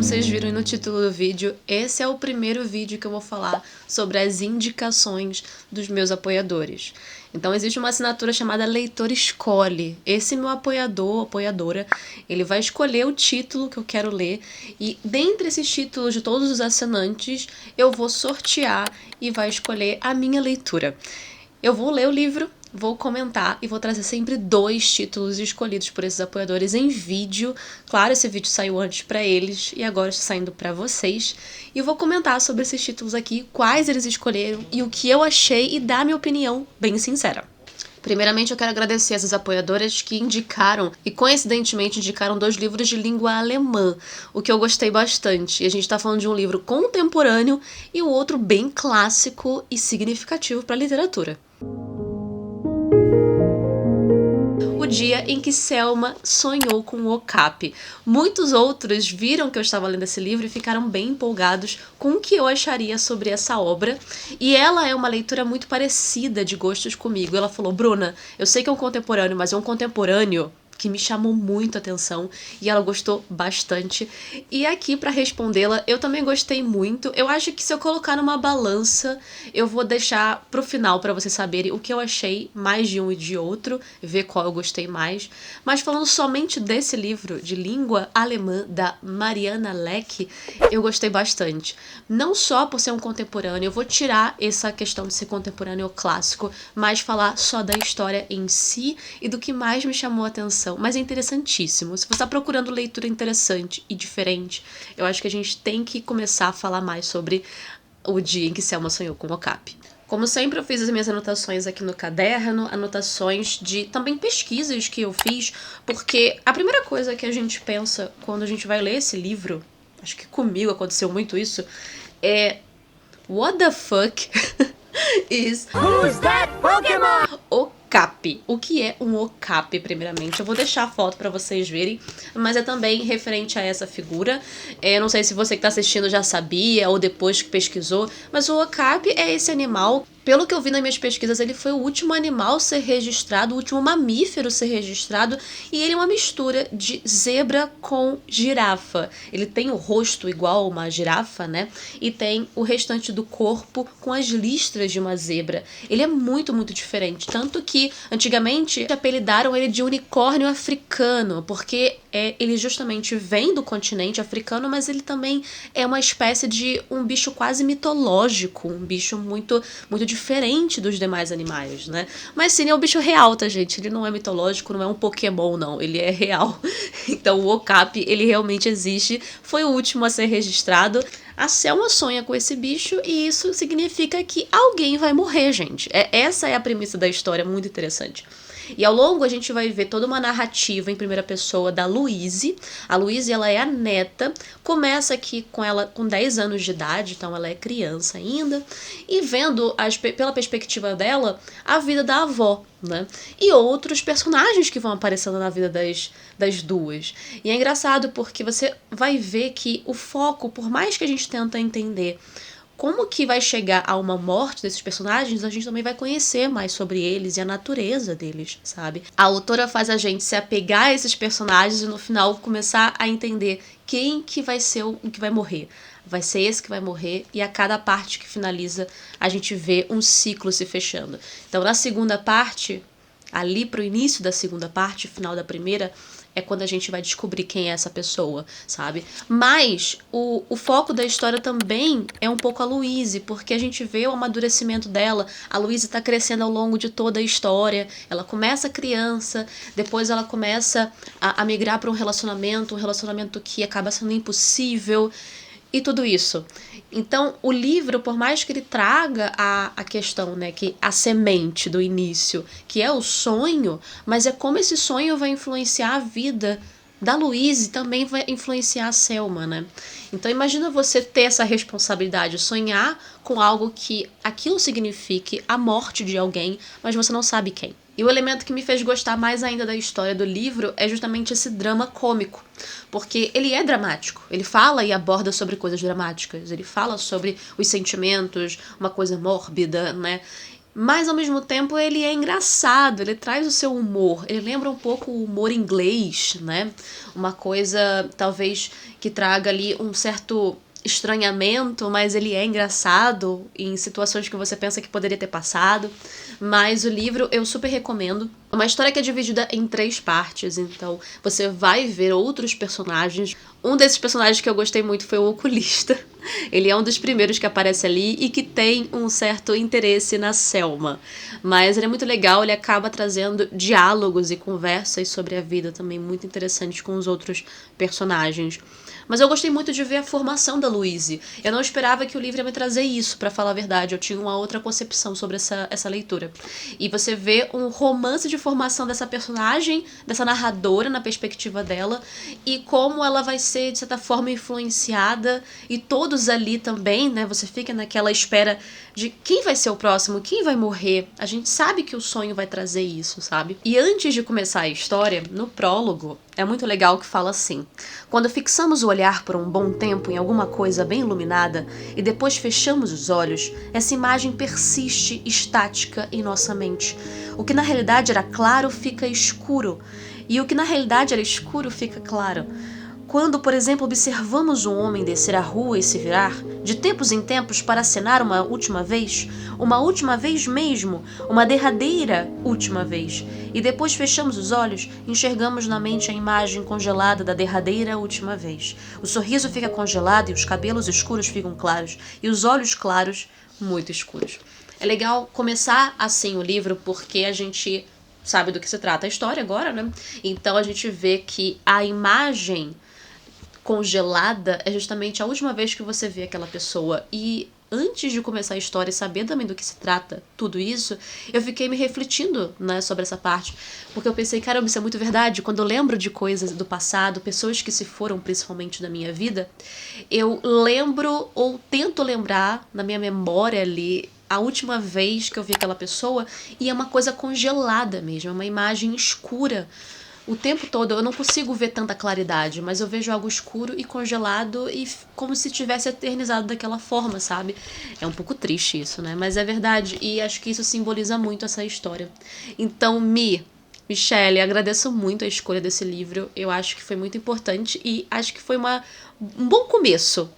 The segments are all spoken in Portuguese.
Como vocês viram aí no título do vídeo, esse é o primeiro vídeo que eu vou falar sobre as indicações dos meus apoiadores. Então existe uma assinatura chamada Leitor Escolhe. Esse meu apoiador, apoiadora, ele vai escolher o título que eu quero ler e dentre esses títulos de todos os assinantes, eu vou sortear e vai escolher a minha leitura. Eu vou ler o livro, vou comentar e vou trazer sempre 2 títulos escolhidos por esses apoiadores em vídeo. Claro, esse vídeo saiu antes para eles e agora está saindo para vocês. E eu vou comentar sobre esses títulos aqui, quais eles escolheram e o que eu achei e dar minha opinião bem sincera. Primeiramente, eu quero agradecer essas apoiadoras que indicaram, e coincidentemente indicaram 2 livros de língua alemã, o que eu gostei bastante. E a gente está falando de um livro contemporâneo e o outro bem clássico e significativo para a literatura. O dia em que Selma sonhou com o Okapi. Muitos outros viram que eu estava lendo esse livro e ficaram bem empolgados com o que eu acharia sobre essa obra. E ela é uma leitura muito parecida de gostos comigo. Ela falou: Bruna, eu sei que é um contemporâneo, mas é um contemporâneo que me chamou muito a atenção e ela gostou bastante. E aqui, para respondê-la, eu também gostei muito. Eu acho que se eu colocar numa balança, eu vou deixar pro final para vocês saberem o que eu achei mais de um e de outro, ver qual eu gostei mais. Mas falando somente desse livro de língua alemã da Mariana Leck, eu gostei bastante. Não só por ser um contemporâneo, eu vou tirar essa questão de ser contemporâneo ou clássico, mas falar só da história em si e do que mais me chamou a atenção. Mas é interessantíssimo. Se você está procurando leitura interessante e diferente, eu acho que a gente tem que começar a falar mais sobre o dia em que Selma sonhou com o Okapi. Como sempre, eu fiz as minhas anotações aqui no caderno, anotações de também pesquisas que eu fiz, porque a primeira coisa que a gente pensa quando a gente vai ler esse livro, acho que comigo aconteceu muito isso, é what the fuck is Who's that Pokémon? Okapi. O que é um Okapi, primeiramente? Eu vou deixar a foto pra vocês verem, mas é também referente a essa figura. Não sei se você que tá assistindo já sabia ou depois que pesquisou, mas o Okapi é esse animal. Pelo que eu vi nas minhas pesquisas, ele foi o último animal a ser registrado, o último mamífero a ser registrado, e ele é uma mistura de zebra com girafa. Ele tem o rosto igual a uma girafa, né? E tem o restante do corpo com as listras de uma zebra. Ele é muito, muito diferente. Tanto que, antigamente, apelidaram ele de unicórnio africano, porque ele justamente vem do continente africano, mas ele também é uma espécie de um bicho quase mitológico, um bicho muito, muito diferente dos demais animais, né? Mas sim, é um bicho real, tá, gente? Ele não é mitológico, não é um Pokémon, não. Ele é real. Então o Okapi, ele realmente existe. Foi o último a ser registrado. A Selma sonha com esse bicho e isso significa que alguém vai morrer, gente. Essa é a premissa da história, muito interessante. E ao longo a gente vai ver toda uma narrativa em primeira pessoa da Louise. A Louise, ela é a neta, começa aqui com ela com 10 anos de idade, então ela é criança ainda, e vendo pela perspectiva dela a vida da avó, né? E outros personagens que vão aparecendo na vida das duas. E é engraçado porque você vai ver que o foco, por mais que a gente tenta entender como que vai chegar a uma morte desses personagens, a gente também vai conhecer mais sobre eles e a natureza deles, sabe? A autora faz a gente se apegar a esses personagens e no final começar a entender quem que vai ser o que vai morrer. Vai ser esse que vai morrer e a cada parte que finaliza a gente vê um ciclo se fechando. Então na segunda parte, ali pro início da segunda parte, final da primeira, é quando a gente vai descobrir quem é essa pessoa, sabe? Mas o foco da história também é um pouco a Louise, porque a gente vê o amadurecimento dela. A Louise tá crescendo ao longo de toda a história. Ela começa criança, depois ela começa a migrar para um relacionamento que acaba sendo impossível. E tudo isso. Então, o livro, por mais que ele traga a questão, né, que a semente do início, que é o sonho, mas é como esse sonho vai influenciar a vida da Louise, também vai influenciar a Selma, né? Então, imagina você ter essa responsabilidade, sonhar com algo que aquilo signifique a morte de alguém, mas você não sabe quem. E o elemento que me fez gostar mais ainda da história do livro é justamente esse drama cômico, porque ele é dramático, ele fala e aborda sobre coisas dramáticas, ele fala sobre os sentimentos, uma coisa mórbida, né? mas ao mesmo tempo ele é engraçado, ele traz o seu humor, ele lembra um pouco o humor inglês, né? Uma coisa talvez que traga ali um certo estranhamento, mas ele é engraçado em situações que você pensa que poderia ter passado. Mas o livro eu super recomendo. Uma história que é dividida em 3 partes, então você vai ver outros personagens. Um desses personagens que eu gostei muito foi o oculista. Ele é um dos primeiros que aparece ali e que tem um certo interesse na Selma. Mas ele é muito legal, ele acaba trazendo diálogos e conversas sobre a vida também muito interessantes com os outros personagens. Mas eu gostei muito de ver a formação da Louise. Eu não esperava que o livro ia me trazer isso, pra falar a verdade. Eu tinha uma outra concepção sobre essa leitura. E você vê um romance de formação dessa personagem, dessa narradora, na perspectiva dela, e como ela vai ser, de certa forma, influenciada, e todos ali também, né? Você fica naquela espera de quem vai ser o próximo, quem vai morrer. A gente sabe que o sonho vai trazer isso, sabe? E antes de começar a história, no prólogo, é muito legal que fala assim: quando fixamos o olhar por um bom tempo em alguma coisa bem iluminada e depois fechamos os olhos, essa imagem persiste estática em nossa mente. O que na realidade era claro fica escuro, e o que na realidade era escuro fica claro. Quando, por exemplo, observamos um homem descer a rua e se virar, de tempos em tempos para acenar uma última vez mesmo, uma derradeira última vez, e depois fechamos os olhos, enxergamos na mente a imagem congelada da derradeira última vez. O sorriso fica congelado e os cabelos escuros ficam claros, e os olhos claros muito escuros. É legal começar assim o livro porque a gente sabe do que se trata a história agora, né? Então a gente vê que a imagem congelada é justamente a última vez que você vê aquela pessoa. E antes de começar a história e saber também do que se trata tudo isso, eu fiquei me refletindo, né, sobre essa parte, porque eu pensei, caramba, isso é muito verdade. Quando eu lembro de coisas do passado, pessoas que se foram principalmente da minha vida, eu lembro ou tento lembrar na minha memória ali a última vez que eu vi aquela pessoa, e é uma coisa congelada mesmo, é uma imagem escura. O tempo todo eu não consigo ver tanta claridade, mas eu vejo algo escuro e congelado e como se tivesse eternizado daquela forma, sabe? É um pouco triste isso, né? Mas é verdade, e acho que isso simboliza muito essa história. Então, Michelle, agradeço muito a escolha desse livro. Eu acho que foi muito importante e acho que foi um bom começo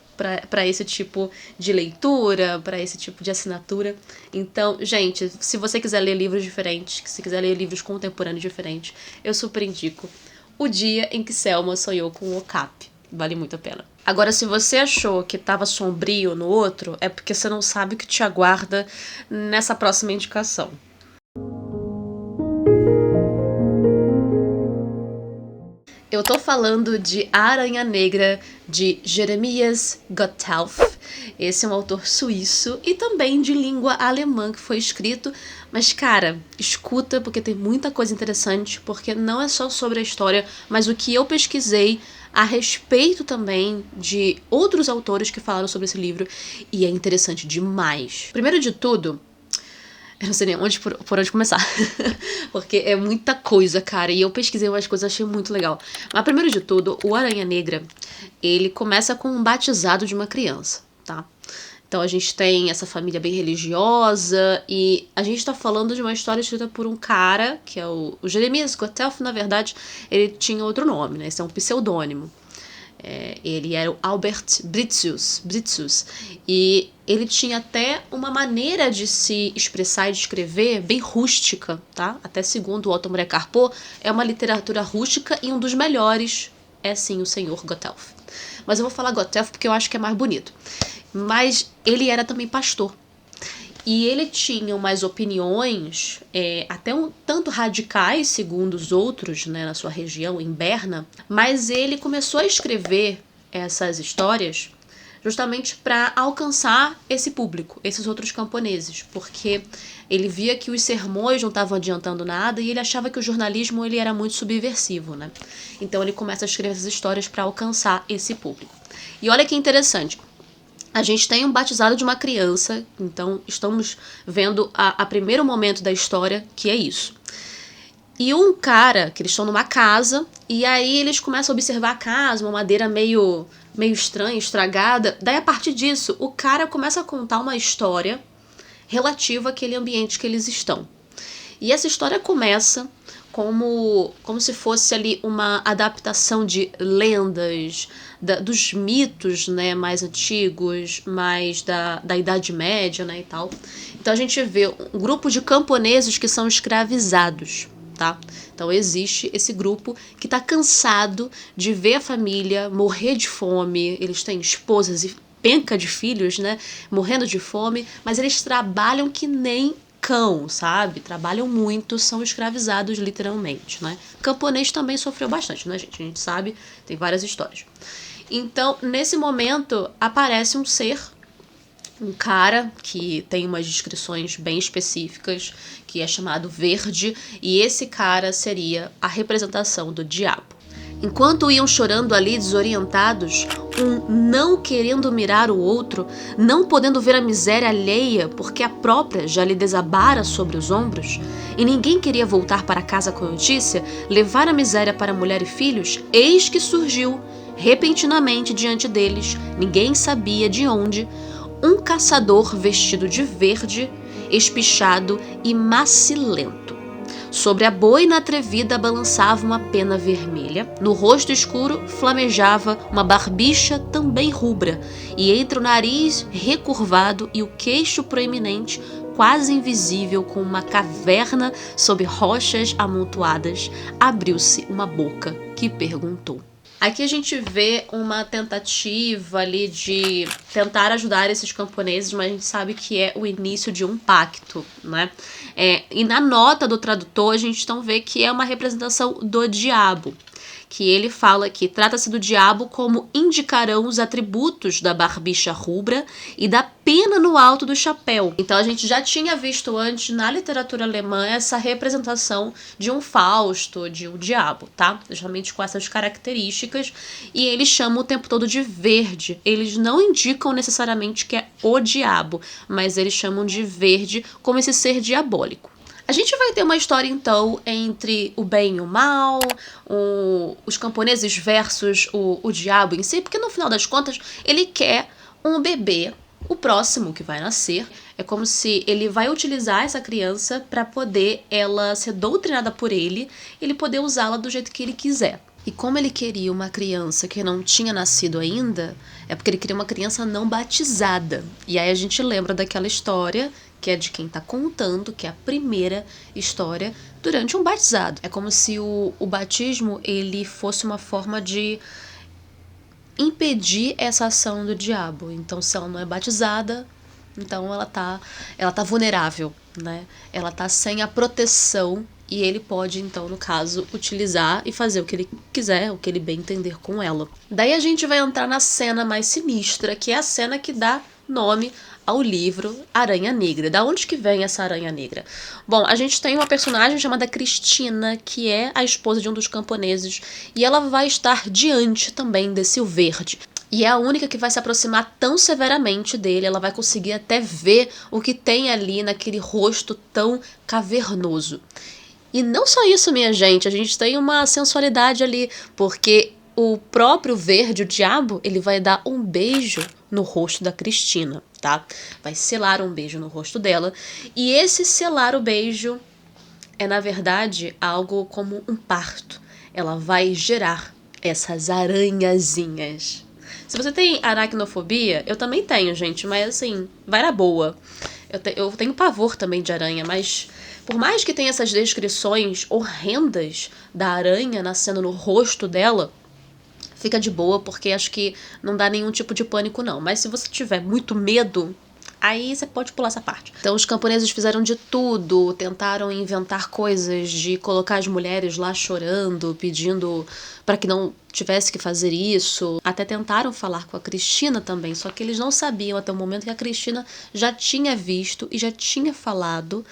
para esse tipo de leitura, para esse tipo de assinatura. Então, gente, se você quiser ler livros diferentes, se quiser ler livros contemporâneos diferentes, eu super indico O Dia em que Selma Sonhou com o Okapi. Vale muito a pena. Agora, se você achou que estava sombrio no outro, é porque você não sabe o que te aguarda nessa próxima indicação. Eu tô falando de A Aranha Negra, de Jeremias Gotthelf. Esse é um autor suíço e também de língua alemã que foi escrito. Mas, cara, escuta porque tem muita coisa interessante, porque não é só sobre a história, mas o que eu pesquisei a respeito também de outros autores que falaram sobre esse livro, e é interessante demais. Primeiro de tudo, eu não sei nem por onde começar. Porque é muita coisa, cara. E eu pesquisei umas coisas, achei muito legal. Mas primeiro de tudo, o Aranha Negra, ele começa com um batizado de uma criança, tá? Então a gente tem essa família bem religiosa e a gente tá falando de uma história escrita por um cara, que é o Jeremias Gotthelf. Na verdade, ele tinha outro nome, né? Esse é um pseudônimo. Ele era o Albert Britzius, e ele tinha até uma maneira de se expressar e de escrever bem rústica, tá? Até segundo o Otto Maria Carpo, é uma literatura rústica e um dos melhores é sim o senhor Gotthelf. Mas eu vou falar Gotthelf porque eu acho que é mais bonito. Mas ele era também pastor. E ele tinha umas opiniões até um tanto radicais, segundo os outros, né, na sua região, em Berna, mas ele começou a escrever essas histórias justamente para alcançar esse público, esses outros camponeses, porque ele via que os sermões não estavam adiantando nada e ele achava que o jornalismo ele era muito subversivo, né? Então ele começa a escrever essas histórias para alcançar esse público. E olha que interessante. A gente tem um batizado de uma criança, então estamos vendo a primeiro momento da história, que é isso. E um cara, que eles estão numa casa, e aí eles começam a observar a casa, uma madeira meio estranha, estragada. Daí, a partir disso, o cara começa a contar uma história relativo àquele ambiente que eles estão. E essa história começa como se fosse ali uma adaptação de lendas, dos mitos, né, mais antigos, mais da Idade Média, né, e tal. Então a gente vê um grupo de camponeses que são escravizados, tá? Então existe esse grupo que está cansado de ver a família morrer de fome, eles têm esposas e penca de filhos, né, morrendo de fome, mas eles trabalham que nem cão, sabe? Trabalham muito, são escravizados literalmente, né? Camponês também sofreu bastante, né, gente? A gente sabe, tem várias histórias. Então, nesse momento, aparece um ser, um cara que tem umas descrições bem específicas, que é chamado Verde, e esse cara seria a representação do diabo. Enquanto iam chorando ali desorientados, um não querendo mirar o outro, não podendo ver a miséria alheia porque a própria já lhe desabara sobre os ombros, e ninguém queria voltar para casa com a notícia, levar a miséria para mulher e filhos, eis que surgiu, repentinamente diante deles, ninguém sabia de onde, um caçador vestido de verde, espichado e macilento. Sobre a boina atrevida balançava uma pena vermelha, no rosto escuro flamejava uma barbicha também rubra, e entre o nariz recurvado e o queixo proeminente, quase invisível com uma caverna sob rochas amontoadas, abriu-se uma boca que perguntou. Aqui a gente vê uma tentativa ali de tentar ajudar esses camponeses, mas a gente sabe que é o início de um pacto, né? E na nota do tradutor a gente então vê que é uma representação do diabo, que ele fala que trata-se do diabo como indicarão os atributos da barbicha rubra e da pena no alto do chapéu. Então a gente já tinha visto antes na literatura alemã essa representação de um Fausto, de um diabo, tá? Justamente com essas características, e eles chamam o tempo todo de verde. Eles não indicam necessariamente que é o diabo, mas eles chamam de verde como esse ser diabólico. A gente vai ter uma história, então, entre o bem e o mal, os camponeses versus o diabo em si, porque no final das contas ele quer um bebê, o próximo que vai nascer. É como se ele vai utilizar essa criança para poder ela ser doutrinada por ele, ele poder usá-la do jeito que ele quiser. E como ele queria uma criança que não tinha nascido ainda, é porque ele queria uma criança não batizada. E aí a gente lembra daquela história que é de quem está contando, que é a primeira história durante um batizado. É como se o batismo ele fosse uma forma de impedir essa ação do diabo. Então, se ela não é batizada, então ela tá vulnerável, né? Ela tá sem a proteção e ele pode, então, no caso, utilizar e fazer o que ele quiser, o que ele bem entender com ela. Daí a gente vai entrar na cena mais sinistra, que é a cena que dá nome ao livro Aranha Negra. Da onde que vem essa Aranha Negra? Bom, a gente tem uma personagem chamada Cristina, que é a esposa de um dos camponeses, e ela vai estar diante também desse Verde. E é a única que vai se aproximar tão severamente dele, ela vai conseguir até ver o que tem ali naquele rosto tão cavernoso. E não só isso, minha gente, a gente tem uma sensualidade ali, porque o próprio Verde, o diabo, ele vai dar um beijo no rosto da Cristina, tá? Vai selar um beijo no rosto dela. E esse selar o beijo é, na verdade, algo como um parto. Ela vai gerar essas aranhazinhas. Se você tem aracnofobia, eu também tenho, gente, mas assim, vai na boa. Eu tenho pavor também de aranha, mas por mais que tenha essas descrições horrendas da aranha nascendo no rosto dela, fica de boa, porque acho que não dá nenhum tipo de pânico, não. Mas se você tiver muito medo, aí você pode pular essa parte. Então os camponeses fizeram de tudo, tentaram inventar coisas de colocar as mulheres lá chorando, pedindo para que não tivesse que fazer isso. Até tentaram falar com a Cristina também, só que eles não sabiam até o momento que a Cristina já tinha visto e já tinha falado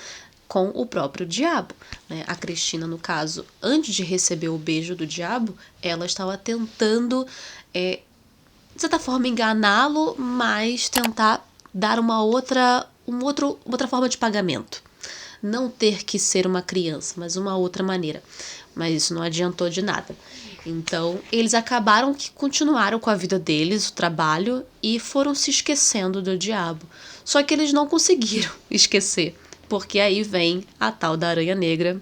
com o próprio diabo, né? A Cristina, no caso, antes de receber o beijo do diabo, ela estava tentando, de certa forma, enganá-lo, mas tentar dar uma outra forma de pagamento. Não ter que ser uma criança, mas uma outra maneira. Mas isso não adiantou de nada. Então, eles acabaram que continuaram com a vida deles, o trabalho, e foram se esquecendo do diabo. Só que eles não conseguiram esquecer, porque aí vem a tal da Aranha Negra,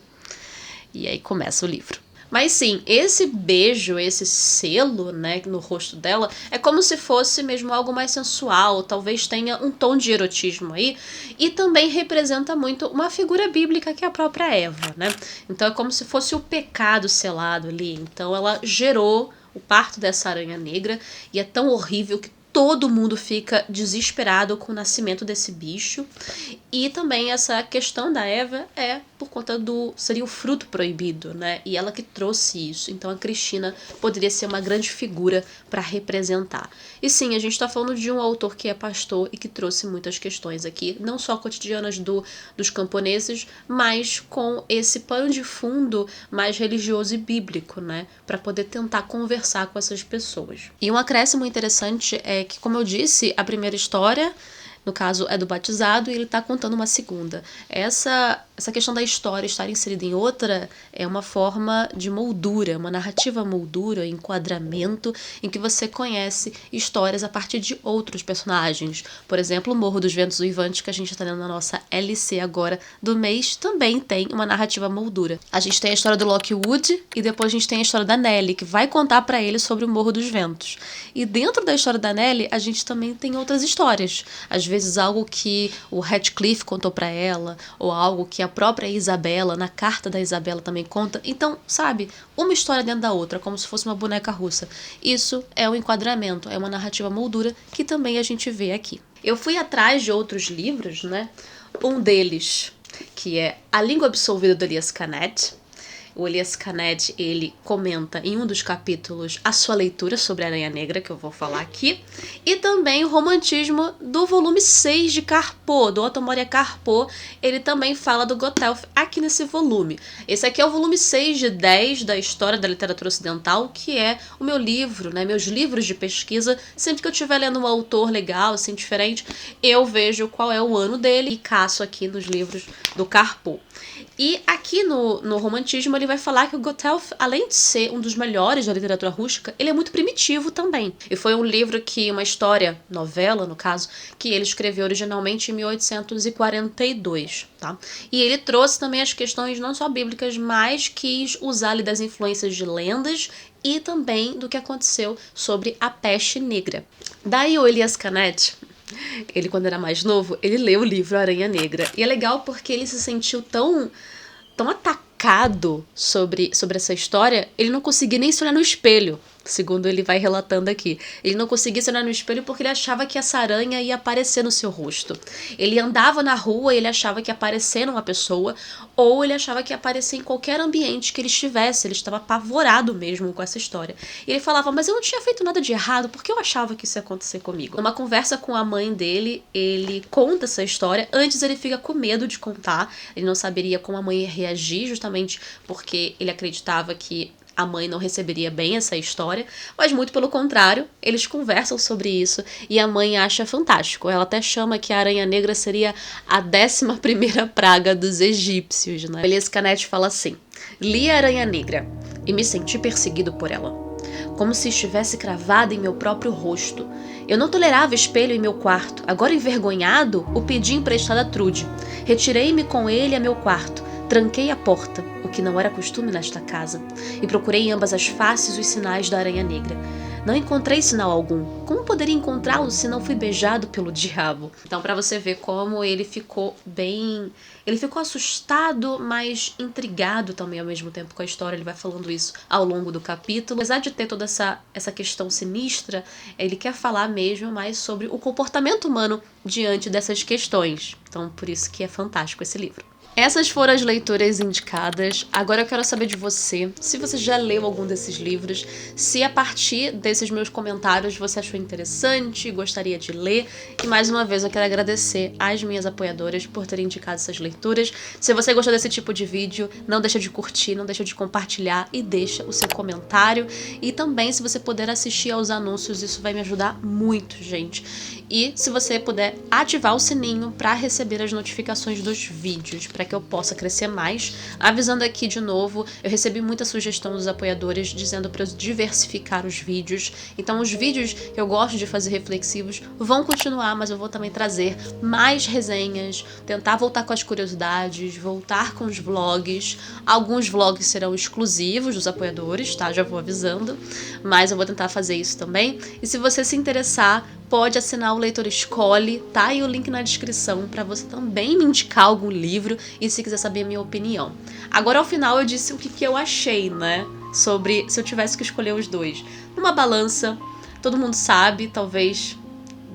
e aí começa o livro. Mas sim, esse beijo, esse selo, né, no rosto dela, é como se fosse mesmo algo mais sensual, talvez tenha um tom de erotismo aí, e também representa muito uma figura bíblica que é a própria Eva, né? Então é como se fosse o pecado selado ali. Então ela gerou o parto dessa aranha negra, e é tão horrível que todo mundo fica desesperado com o nascimento desse bicho. E também essa questão da Eva é por conta seria o fruto proibido, né? E ela que trouxe isso. Então a Cristina poderia ser uma grande figura para representar. E sim, a gente está falando de um autor que é pastor e que trouxe muitas questões aqui, não só cotidianas dos camponeses, mas com esse pano de fundo mais religioso e bíblico, né? Para poder tentar conversar com essas pessoas. E um acréscimo interessante é que, como eu disse, a primeira história, no caso, é do batizado, e ele está contando uma segunda. Essa questão da história estar inserida em outra é uma forma de moldura, uma narrativa moldura, enquadramento, em que você conhece histórias a partir de outros personagens. Por exemplo, o Morro dos Ventos Uivantes, que a gente está lendo na nossa LC agora do mês, também tem uma narrativa moldura. A gente tem a história do Lockwood e depois a gente tem a história da Nellie, que vai contar para ele sobre o Morro dos Ventos. E dentro da história da Nellie, a gente também tem outras histórias. Às vezes algo que o Radcliffe contou para ela, ou algo que a própria Isabela, na carta da Isabela também conta. Então, sabe, uma história dentro da outra, como se fosse uma boneca russa. Isso é um enquadramento, é uma narrativa moldura que também a gente vê aqui. Eu fui atrás de outros livros, né? Um deles, que é A Língua Absolvida do Elias Canet. O Elias Canet, ele comenta em um dos capítulos a sua leitura sobre a Aranha Negra, que eu vou falar aqui, e também o romantismo do volume 6 de Carpo, do Otto Moria Carpo. Ele também fala do Gothelf aqui nesse volume. Esse aqui é o volume 6 de 10 da História da Literatura Ocidental, que é o meu livro, né, meus livros de pesquisa. Sempre que eu estiver lendo um autor legal, assim, diferente, eu vejo qual é o ano dele e caço aqui nos livros do Carpo. E aqui no romantismo ele vai falar que o Gothelf, além de ser um dos melhores da literatura rústica, ele é muito primitivo também. E foi um livro que, uma história, novela no caso, que ele escreveu originalmente em 1842, tá? E ele trouxe também as questões não só bíblicas, mas quis usar ali das influências de lendas e também do que aconteceu sobre a peste negra. Daí o Elias Canet, ele, quando era mais novo, ele leu o livro Aranha Negra. E é legal porque ele se sentiu tão atacado sobre essa história, ele não conseguia nem se olhar no espelho, segundo ele vai relatando aqui. Ele não conseguia se olhar no espelho porque ele achava que essa aranha ia aparecer no seu rosto. Ele andava na rua e ele achava que ia aparecer numa pessoa, ou ele achava que ia aparecer em qualquer ambiente que ele estivesse. Ele estava apavorado mesmo com essa história. E ele falava, mas eu não tinha feito nada de errado, porque eu achava que isso ia acontecer comigo. Numa conversa com a mãe dele, ele conta essa história. Antes ele fica com medo de contar, ele não saberia como a mãe ia reagir, justamente porque ele acreditava que a mãe não receberia bem essa história, mas muito pelo contrário, eles conversam sobre isso e a mãe acha fantástico. Ela até chama que a Aranha Negra seria a 11ª praga dos egípcios, né? Elias Canet fala assim: li a Aranha Negra e me senti perseguido por ela, como se estivesse cravada em meu próprio rosto. Eu não tolerava espelho em meu quarto. Agora envergonhado, o pedi emprestado a Trude. Retirei-me com ele a meu quarto. Tranquei a porta, o que não era costume nesta casa, e procurei em ambas as faces os sinais da Aranha Negra. Não encontrei sinal algum. Como poderia encontrá-lo se não fui beijado pelo diabo? Então, para você ver como ele ficou bem... Ele ficou assustado, mas intrigado também ao mesmo tempo com a história. Ele vai falando isso ao longo do capítulo. Apesar de ter toda essa questão sinistra, ele quer falar mesmo mais sobre o comportamento humano diante dessas questões. Então, por isso que é fantástico esse livro. Essas foram as leituras indicadas. Agora eu quero saber de você, se você já leu algum desses livros, se a partir desses meus comentários você achou interessante, gostaria de ler. E mais uma vez eu quero agradecer às minhas apoiadoras por terem indicado essas leituras. Se você gostou desse tipo de vídeo, não deixa de curtir, não deixa de compartilhar e deixa o seu comentário. E também, se você puder assistir aos anúncios, isso vai me ajudar muito, gente. E se você puder ativar o sininho para receber as notificações dos vídeos, para que eu possa crescer mais. Avisando aqui de novo, eu recebi muita sugestão dos apoiadores dizendo para eu diversificar os vídeos. Então os vídeos que eu gosto de fazer reflexivos vão continuar, mas eu vou também trazer mais resenhas, tentar voltar com as curiosidades, voltar com os vlogs. Alguns vlogs serão exclusivos dos apoiadores, tá? Já vou avisando, mas eu vou tentar fazer isso também. E se você se interessar, pode assinar o Leitor Escolhe, tá aí o link na descrição para você também me indicar algum livro e se quiser saber a minha opinião. Agora ao final eu disse o que eu achei, né, sobre se eu tivesse que escolher os dois. Numa balança, todo mundo sabe, talvez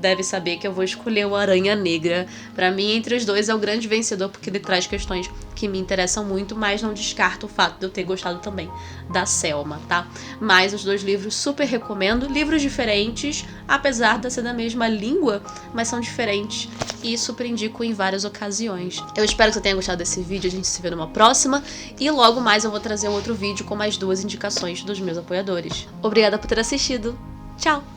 deve saber que eu vou escolher o Aranha Negra. Pra mim, entre os dois, é o grande vencedor, porque ele traz questões que me interessam muito, mas não descarto o fato de eu ter gostado também da Selma, tá? Mas os dois livros super recomendo. Livros diferentes, apesar de ser da mesma língua, mas são diferentes e super indico em várias ocasiões. Eu espero que você tenha gostado desse vídeo, a gente se vê numa próxima e logo mais eu vou trazer um outro vídeo com mais 2 indicações dos meus apoiadores. Obrigada por ter assistido. Tchau!